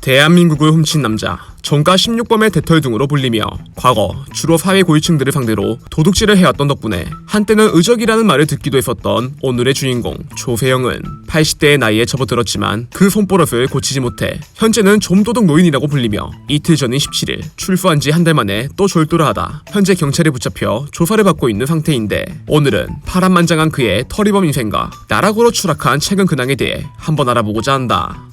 대한민국을 훔친 남자, 전가 16범의 대털 등으로 불리며 과거 주로 사회 고위층들을 상대로 도둑질을 해왔던 덕분에 한때는 의적이라는 말을 듣기도 했었던 오늘의 주인공 조세영은 80대의 나이에 접어들었지만 그 손버릇을 고치지 못해 현재는 좀도둑 노인이라고 불리며 이틀 전인 17일 출소한 지 한 달 만에 또 졸도를 하다 현재 경찰에 붙잡혀 조사를 받고 있는 상태인데, 오늘은 파란만장한 그의 터리범 인생과 나락으로 추락한 최근 근황에 대해 한번 알아보고자 한다.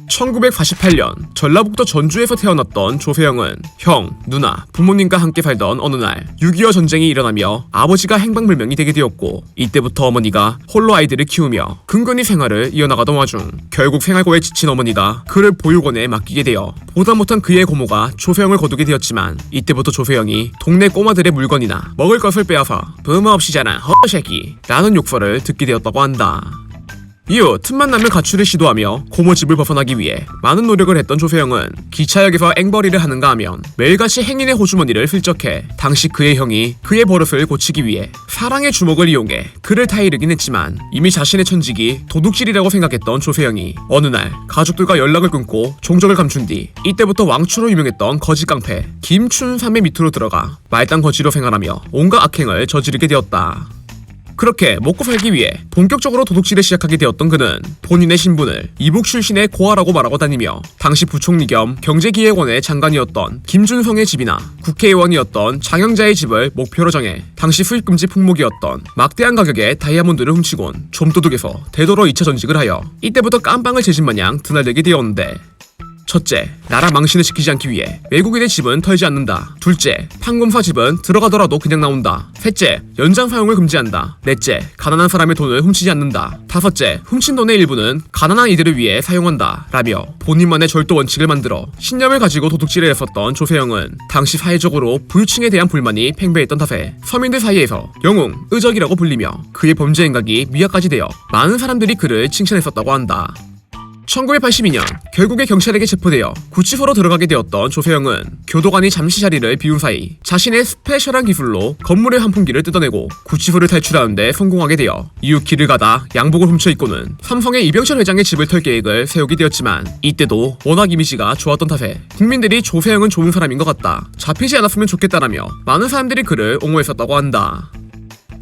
1948년 전라북도 전주에서 태어났던 조세영은 형, 누나, 부모님과 함께 살던 어느 날 6.25 전쟁이 일어나며 아버지가 행방불명이 되게 되었고, 이때부터 어머니가 홀로 아이들을 키우며 근근히 생활을 이어나가던 와중 결국 생활고에 지친 어머니가 그를 보육원에 맡기게 되어 보다 못한 그의 고모가 조세영을 거두게 되었지만, 이때부터 조세영이 동네 꼬마들의 물건이나 먹을 것을 빼앗아 부모 없이 자란 허새끼 라는 욕설을 듣게 되었다고 한다. 이후 틈만 나면 가출을 시도하며 고모집을 벗어나기 위해 많은 노력을 했던 조세영은 기차역에서 앵벌이를 하는가 하면 매일같이 행인의 호주머니를 슬쩍해 당시 그의 형이 그의 버릇을 고치기 위해 사랑의 주먹을 이용해 그를 타이르긴 했지만, 이미 자신의 천직이 도둑질이라고 생각했던 조세영이 어느 날 가족들과 연락을 끊고 종적을 감춘 뒤 이때부터 왕초로 유명했던 거지 깡패 김춘삼의 밑으로 들어가 말단 거지로 생활하며 온갖 악행을 저지르게 되었다. 그렇게 먹고 살기 위해 본격적으로 도둑질을 시작하게 되었던 그는 본인의 신분을 이북 출신의 고아라고 말하고 다니며 당시 부총리 겸 경제기획원의 장관이었던 김준성의 집이나 국회의원이었던 장영자의 집을 목표로 정해 당시 수입금지 품목이었던 막대한 가격의 다이아몬드를 훔치곤 좀도둑에서 대도로 2차 전직을 하여 이때부터 깜빵을 제진 마냥 드나들게 되었는데, 첫째, 나라 망신을 시키지 않기 위해 외국인의 집은 털지 않는다. 둘째, 판검사 집은 들어가더라도 그냥 나온다. 셋째, 연장 사용을 금지한다. 넷째, 가난한 사람의 돈을 훔치지 않는다. 다섯째, 훔친 돈의 일부는 가난한 이들을 위해 사용한다 라며 본인만의 절도 원칙을 만들어 신념을 가지고 도둑질을 했었던 조세영은 당시 사회적으로 부유층에 대한 불만이 팽배했던 탓에 서민들 사이에서 영웅, 의적이라고 불리며 그의 범죄 행각이 미학까지 되어 많은 사람들이 그를 칭찬했었다고 한다. 1982년 결국에 경찰에게 체포되어 구치소로 들어가게 되었던 조세영은 교도관이 잠시 자리를 비운 사이 자신의 스페셜한 기술로 건물의 환풍기를 뜯어내고 구치소를 탈출하는 데 성공하게 되어 이후 길을 가다 양복을 훔쳐 입고는 삼성의 이병철 회장의 집을 털 계획을 세우게 되었지만, 이때도 워낙 이미지가 좋았던 탓에 국민들이 조세영은 좋은 사람인 것 같다, 잡히지 않았으면 좋겠다라며 많은 사람들이 그를 옹호했었다고 한다.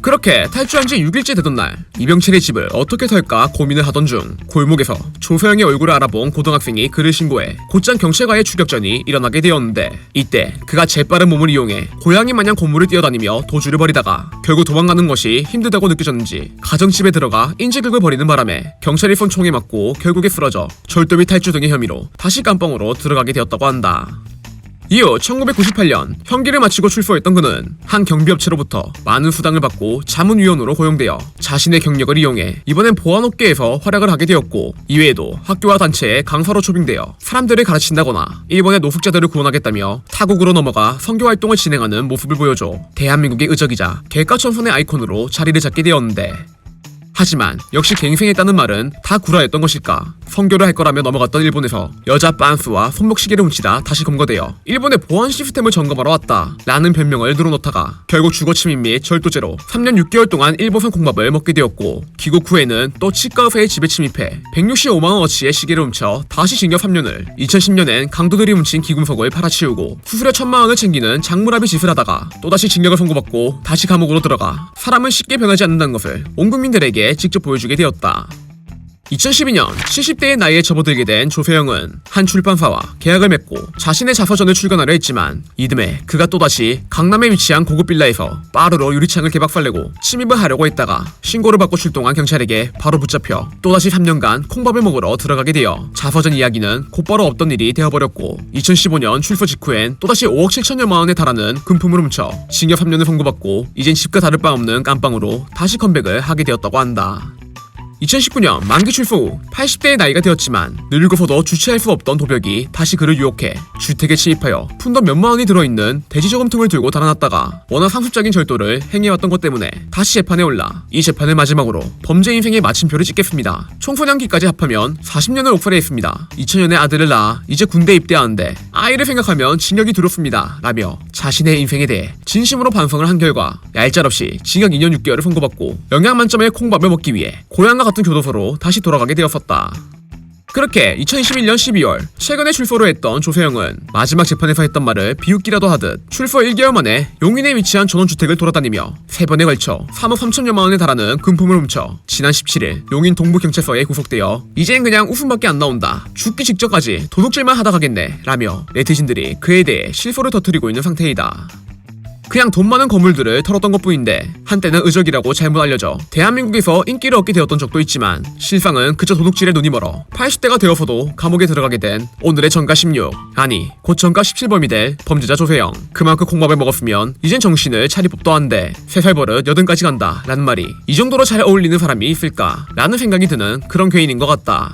그렇게 탈주한 지 6일째 되던 날 이병철의 집을 어떻게 털까 고민을 하던 중 골목에서 조세영의 얼굴을 알아본 고등학생이 그를 신고해 곧장 경찰과의 추격전이 일어나게 되었는데, 이때 그가 재빠른 몸을 이용해 고양이 마냥 건물을 뛰어다니며 도주를 벌이다가 결국 도망가는 것이 힘들다고 느껴졌는지 가정집에 들어가 인질극을 벌이는 바람에 경찰이 쏜 총에 맞고 결국에 쓰러져 절도 및 탈주 등의 혐의로 다시 깜빵으로 들어가게 되었다고 한다. 이후 1998년 형기를 마치고 출소했던 그는 한 경비업체로부터 많은 수당을 받고 자문위원으로 고용되어 자신의 경력을 이용해 이번엔 보안업계에서 활약을 하게 되었고, 이외에도 학교와 단체에 강사로 초빙되어 사람들을 가르친다거나 일본의 노숙자들을 구원하겠다며 타국으로 넘어가 선교활동을 진행하는 모습을 보여줘 대한민국의 의적이자 개과천선의 아이콘으로 자리를 잡게 되었는데, 하지만 역시 갱생했다는 말은 다 구라였던 것일까? 선교를 할 거라며 넘어갔던 일본에서 여자 빤스와 손목시계를 훔치다 다시 검거되어 일본의 보안 시스템을 점검하러 왔다 라는 변명을 늘어놓다가 결국 주거침입 및 절도죄로 3년 6개월 동안 일본산 콩밥을 먹게 되었고, 귀국 후에는 또 치과의사의 집에 침입해 165만원어치의 시계를 훔쳐 다시 징역 3년을, 2010년엔 강도들이 훔친 귀금속을 팔아치우고 수수료 1000만원을 챙기는 장물합의 짓을 하다가 또다시 징역을 선고받고 다시 감옥으로 들어가 사람은 쉽게 변하지 않는다는 것을 온 국민들에게 직접 보여주게 되었다. 2012년 70대의 나이에 접어들게 된 조세영은 한 출판사와 계약을 맺고 자신의 자서전을 출간하려 했지만, 이듬해 그가 또다시 강남에 위치한 고급 빌라에서 바르로 유리창을 개박살내고 침입을 하려고 했다가 신고를 받고 출동한 경찰에게 바로 붙잡혀 또다시 3년간 콩밥을 먹으러 들어가게 되어 자서전 이야기는 곧바로 없던 일이 되어버렸고, 2015년 출소 직후엔 또다시 5억 7천여만 원에 달하는 금품을 훔쳐 징역 3년을 선고받고 이젠 집과 다를 바 없는 깜빵으로 다시 컴백을 하게 되었다고 한다. 2019년 만기 출소 후 80대의 나이가 되었지만 늙어서도 주체할 수 없던 도벽이 다시 그를 유혹해 주택에 침입하여 푼돈 몇만 원이 들어있는 돼지저금통을 들고 달아났다가 워낙 상습적인 절도를 행해왔던 것 때문에 다시 재판에 올라 이 재판을 마지막으로 범죄 인생의 마침표를 찍겠습니다. 청소년기까지 합하면 40년을 옥살이했습니다. 2000년에 아들을 낳아 이제 군대 입대하는데 아이를 생각하면 징역이 두렵습니다 라며 자신의 인생에 대해 진심으로 반성을 한 결과 얄짤없이 징역 2년 6개월을 선고받고 영양 만점의 콩밥을 먹기 위해 고향과 같은 교도소로 다시 돌아가게 되었었다. 그렇게 2021년 12월 최근에 출소를 했던 조세영은 마지막 재판에서 했던 말을 비웃기라도 하듯 출소 1개월 만에 용인에 위치한 전원주택을 돌아다니며 3번에 걸쳐 3억 3천여만 원에 달하는 금품을 훔쳐 지난 17일 용인 동부경찰서에 구속되어 이젠 그냥 웃음밖에 안 나온다, 죽기 직전까지 도둑질만 하다 가겠네 라며 네티즌들이 그에 대해 실소를 터뜨리고 있는 상태이다. 그냥 돈 많은 거물들을 털었던 것뿐인데 한때는 의적이라고 잘못 알려져 대한민국에서 인기를 얻게 되었던 적도 있지만 실상은 그저 도둑질에 눈이 멀어 80대가 되어서도 감옥에 들어가게 된 오늘의 전가 16, 아니 곧 전가 17범이 될 범죄자 조세영. 그만큼 콩밥을 먹었으면 이젠 정신을 차릴 법도 한데 3살 버릇 80까지 간다 라는 말이 이 정도로 잘 어울리는 사람이 있을까 라는 생각이 드는 그런 괴인인 것 같다.